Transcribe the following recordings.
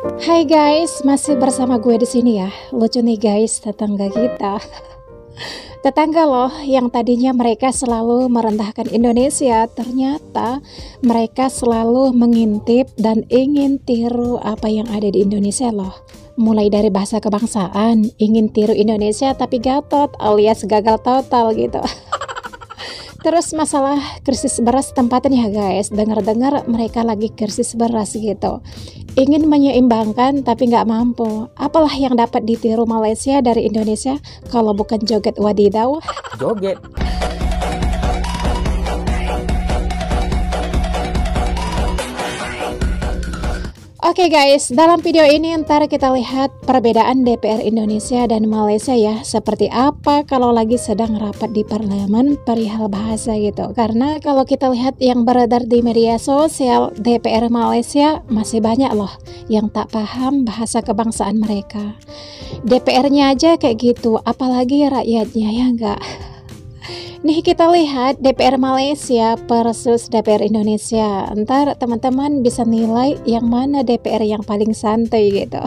Hai guys, masih bersama gue di sini ya. Lucu nih guys, tetangga kita. Tetangga loh yang tadinya mereka selalu merendahkan Indonesia, ternyata mereka selalu mengintip dan ingin tiru apa yang ada di Indonesia loh. Mulai dari bahasa kebangsaan, ingin tiru Indonesia tapi gatot alias gagal total gitu. Terus masalah krisis beras tempatan ya guys, dengar-dengar mereka lagi krisis beras gitu. Ingin menyeimbangkan tapi nggak mampu. Apalah yang dapat ditiru Malaysia dari Indonesia kalau bukan joget wadidaw? Joget. Oke guys, dalam video ini ntar kita lihat perbedaan DPR Indonesia dan Malaysia ya. Seperti apa kalau lagi sedang rapat di parlemen perihal bahasa gitu. Karena kalau kita lihat yang beredar di media sosial, DPR Malaysia masih banyak loh yang tak paham bahasa kebangsaan mereka. DPR-nya aja kayak gitu, apalagi rakyatnya ya enggak. Nih kita lihat DPR Malaysia versus DPR Indonesia. Ntar teman-teman bisa nilai yang mana DPR yang paling santai gitu.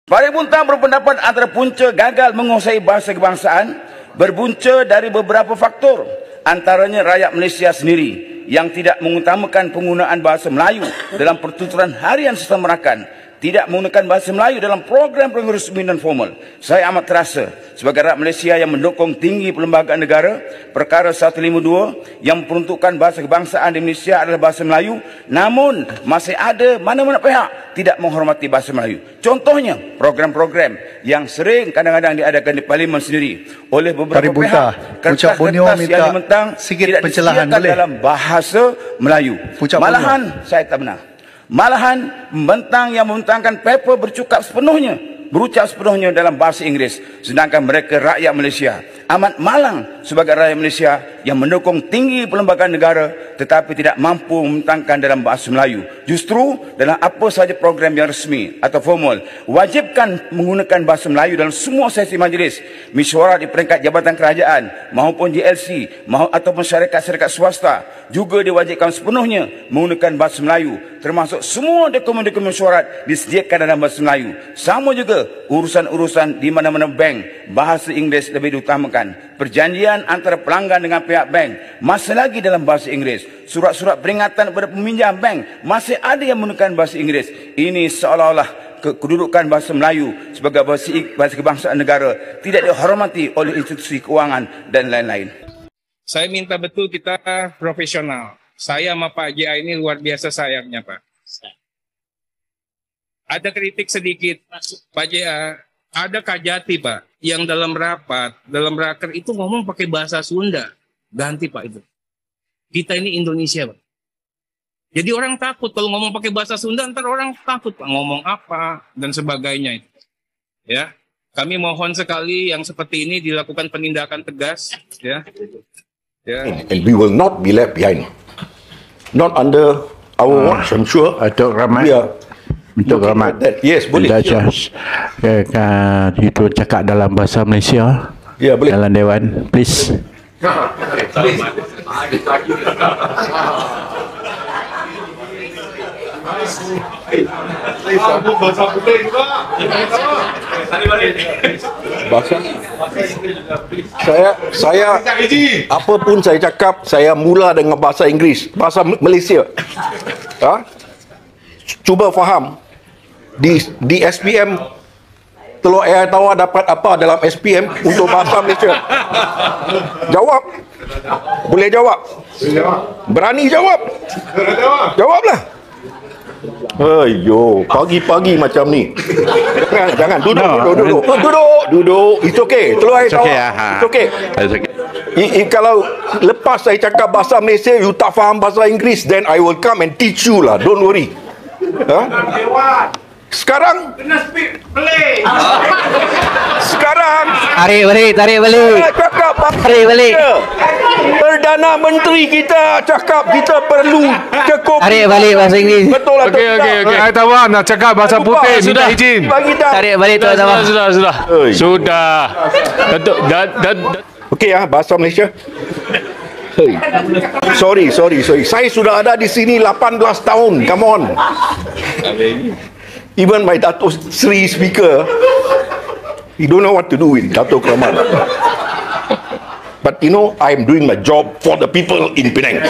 Fahri Buntang berpendapat antara punca gagal menguasai bahasa kebangsaan berbunca dari beberapa faktor. Antaranya rakyat Malaysia sendiri yang tidak mengutamakan penggunaan bahasa Melayu dalam pertuturan harian serta merakan, tidak menggunakan bahasa Melayu dalam program-program resmi dan formal. Saya amat terasa sebagai rakyat Malaysia yang mendukung tinggi perlembagaan negara, perkara 152 yang memperuntukkan bahasa kebangsaan di Malaysia adalah bahasa Melayu, namun masih ada mana-mana pihak tidak menghormati bahasa Melayu. Contohnya, program-program yang sering kadang-kadang diadakan di parlimen sendiri oleh beberapa pihak, kertas-kertas yang dimentang tidak disediakan dalam bahasa Melayu. Malahan, saya tak benar. Malahan membentang yang membentangkan paper berucap sepenuhnya dalam bahasa Inggeris, sedangkan mereka rakyat Malaysia amat malang sebagai rakyat Malaysia yang mendukung tinggi perlembagaan negara tetapi tidak mampu membentangkan dalam bahasa Melayu. Justru dalam apa sahaja program yang resmi atau formal, wajibkan menggunakan bahasa Melayu dalam semua sesi majlis, mesyuarat di peringkat jabatan kerajaan maupun JLC ataupun syarikat-syarikat swasta juga diwajibkan sepenuhnya menggunakan bahasa Melayu, termasuk semua dokumen-dokumen mesyuarat disediakan dalam bahasa Melayu. Sama juga urusan-urusan di mana-mana bank, bahasa Inggeris lebih diutamakan. Perjanjian antara pelanggan dengan pihak bank masih lagi dalam bahasa Inggeris. Surat-surat peringatan kepada peminjam bank masih ada yang menggunakan bahasa Inggeris. Ini seolah-olah kedudukan bahasa Melayu sebagai bahasa kebangsaan negara tidak dihormati oleh institusi keuangan dan lain-lain. Saya minta betul kita profesional. Saya sama Pak JA ini luar biasa sayangnya Pak. Ada kritik sedikit Pak JA. Ada Kajati Pak yang dalam raker itu ngomong pakai bahasa Sunda. Ganti Pak itu. Kita ini Indonesia Pak. Jadi orang takut kalau ngomong pakai bahasa Sunda, ntar orang takut Pak ngomong apa dan sebagainya itu. Ya, kami mohon sekali yang seperti ini dilakukan penindakan tegas. Ya. And we will not be left behind. Not under our watch, I'm sure. Atuk Rahmat. Untuk Rahmat. Yes, boleh. Itu cakap dalam bahasa Malaysia. Ya, boleh. Dalam Dewan, please. Bahasa saya apapun saya cakap, saya mula dengan bahasa Inggeris, bahasa Malaysia. Cuba faham di SPM Teluk Air Tawar dapat apa dalam SPM untuk bahasa Malaysia? Jawab. Boleh jawab? Berani jawab? Jawablah. Ayo, pagi-pagi macam ni. Jangan duduk. It's okay. Teluk Air Tawar. It's okay. Kalau lepas saya cakap bahasa Malaysia, you tak faham bahasa Inggeris, then I will come and teach you lah. Don't worry. Sekarang kena speak Malay. Sekarang Tarik balik. Cakap Tarik balik. Perdana Menteri kita cakap kita perlu cukup. Tarik balik bahasa Inggeris. Betul lah. Okey. Saya tahu nak cakap bahasa putih. Sudah izin. Tarik balik tu sama. Sudah. Okey bahasa Malaysia. Hey. Sorry. Saya sudah ada di sini 18 tahun. Come on. Even my Dato' Sri speaker, he don't know what to do with Dato' Kramat. But you know, I am doing my job for the people in Penang.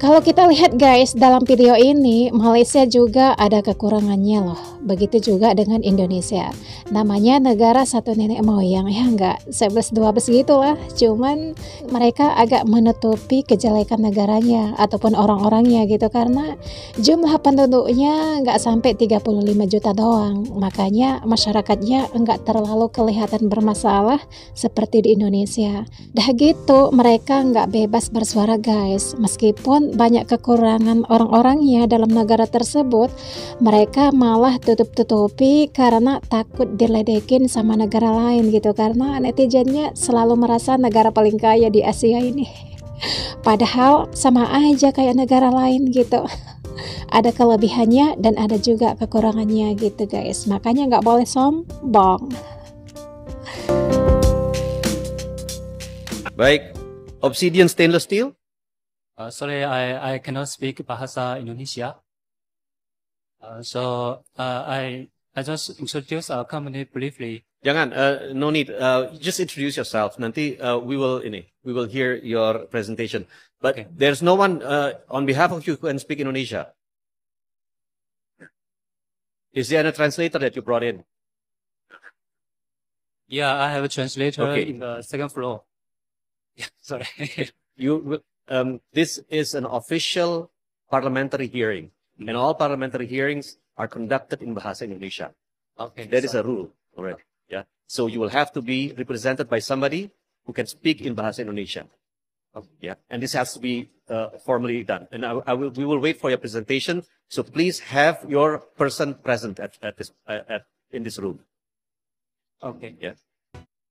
Kalau kita lihat guys, dalam video ini Malaysia juga ada kekurangannya loh. Begitu juga dengan Indonesia. Namanya negara satu nenek moyang, ya enggak 11-12 gitulah. Cuman mereka agak menutupi kejelekan negaranya ataupun orang-orangnya gitu, karena jumlah penduduknya enggak sampai 35 juta doang. Makanya masyarakatnya enggak terlalu kelihatan bermasalah seperti di Indonesia. Dah gitu mereka nggak bebas bersuara guys, meskipun banyak kekurangan orang-orangnya dalam negara tersebut, mereka malah tutup-tutupi karena takut diledekin sama negara lain gitu, karena netizennya selalu merasa negara paling kaya di Asia ini. Padahal sama aja kayak negara lain gitu. Ada kelebihannya dan ada juga kekurangannya gitu guys, makanya nggak boleh sombong. Baik, Obsidian Stainless Steel. Sorry, I cannot speak Bahasa Indonesia. So I just introduce our company briefly. Jangan, no need. Just introduce yourself. Nanti we will hear your presentation. But okay, there's no one on behalf of you who can speak Indonesia. Is there a translator that you brought in? Yeah, I have a translator Okay. in the second floor. Yeah, sorry. This is an official parliamentary hearing, and all parliamentary hearings are conducted in Bahasa Indonesia. Okay, That is a rule already. Yeah. So you will have to be represented by somebody who can speak in Bahasa Indonesia. Yeah. And this has to be formally done. And we will wait for your presentation. So please have your person present in this room. Okay. Yeah.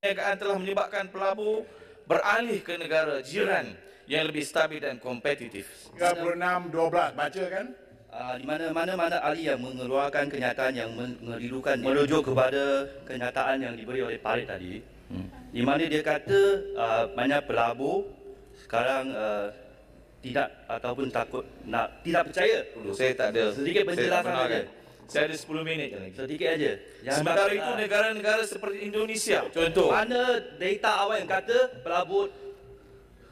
Perniagaan telah menyebabkan pelabur beralih ke negara jiran yang lebih stabil dan kompetitif. 36-12 baca kan? Di mana ahli yang mengeluarkan kenyataan yang mengerilukan merujuk kepada kenyataan yang diberi oleh Farid tadi, di mana dia kata banyak pelabur sekarang tidak ataupun takut tidak percaya. Saya tak ada. Sedikit penjelasan saja. Saya ada 10 minit lagi. Sedikit aja. Sementara itu negara-negara seperti Indonesia, contoh. Mana data awal yang kata pelabur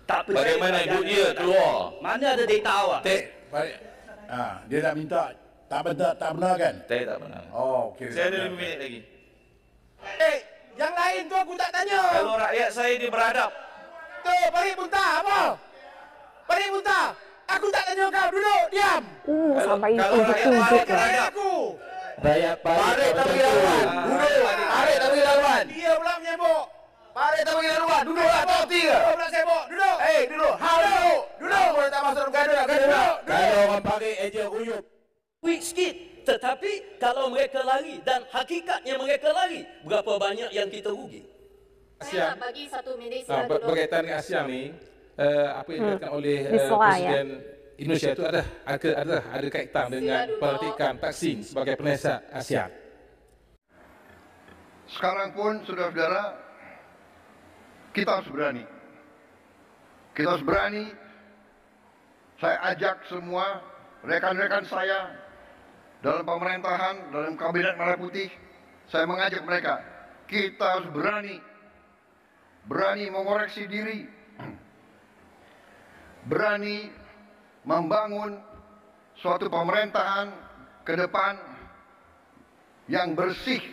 tak percaya. Bagaimana dunia keluar? Mana ada data awal? Dia nak minta tak benar kan? Saya tak benar. Oh, okey. Saya ada 5 minit lagi. Yang lain tu aku tak tanya. Kalau rakyat saya dia beradab. Tu, Farid muntah apa? Farid muntah. Aku tak tanya kau, duduk, diam. Sampai Kalau rakyat beradab. Farid tak bagi laluan. Duduk. Farid tak bagi laluan. Dia pula menyebut. Farid tak bagi laluan. Duduklah, top 3. Dia pula sibuk. Duduk. Duduk. Duduk. Duduk. Boleh tak masuk gaduh. Duduk. Kalau orang Farid eja uyup. Quick sikit. Tetapi kalau mereka lari dan hakikatnya mereka lari, berapa banyak yang kita rugi? Saya nak bagi 1 minit berkaitan dengan ASEAN ni, apa yang dikatakan oleh Presiden Indonesia itu ada kaitan dengan pelantikan Taksin sebagai penasihat ASEAN. Sekarang pun saudara-saudara, kita harus berani. Kita harus berani. Saya ajak semua rekan-rekan saya dalam pemerintahan, dalam kabinet Merah Putih, saya mengajak mereka, kita harus berani mengoreksi diri, berani membangun suatu pemerintahan ke depan yang bersih.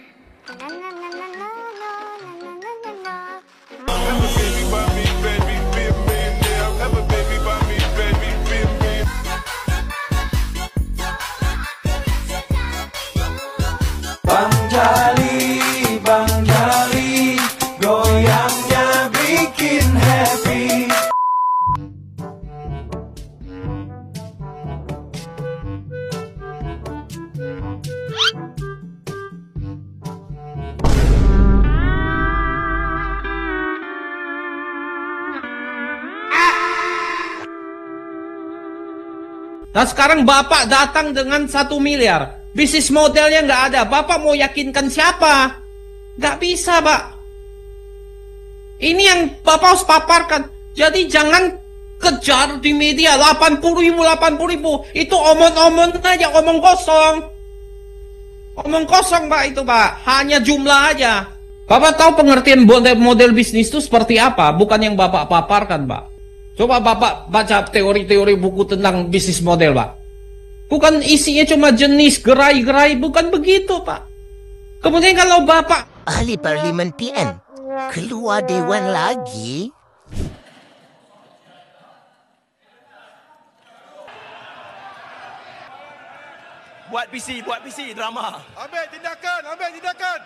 Bang Jali, goyangnya bikin happy. Nah sekarang Bapak datang dengan 1 miliar. Bisnis modelnya nggak ada. Bapak mau yakinkan siapa? Nggak bisa, Pak. Ini yang Bapak harus paparkan. Jadi jangan kejar di media 80.000. Itu omong-omong aja, omong kosong. Omong kosong Pak itu Pak, hanya jumlah aja. Bapak tahu pengertian model bisnis itu seperti apa? Bukan yang Bapak paparkan Pak. Coba Bapak baca teori-teori buku tentang bisnis model Pak. Bukan isinya cuma jenis gerai-gerai, bukan begitu Pak. Kemudian kalau Bapak ahli parlimen PN keluar dewan lagi. Buat PC drama. Ambil tindakan.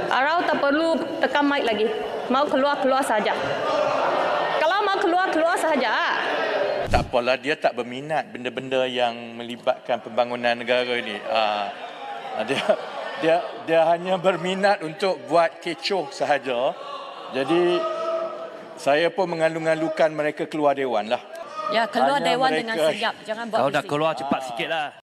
Arau tak perlu tekan mic lagi. Mau keluar saja. Kalau mau keluar saja. Tak apalah, dia tak berminat benda-benda yang melibatkan pembangunan negara ni. Dia hanya berminat untuk buat kecoh sahaja. Jadi saya pun mengalu-alukan mereka keluar dewan lah. Ya, keluar dewan dengan senyap. Jangan buat Kalau dah keluar cepat sikit lah.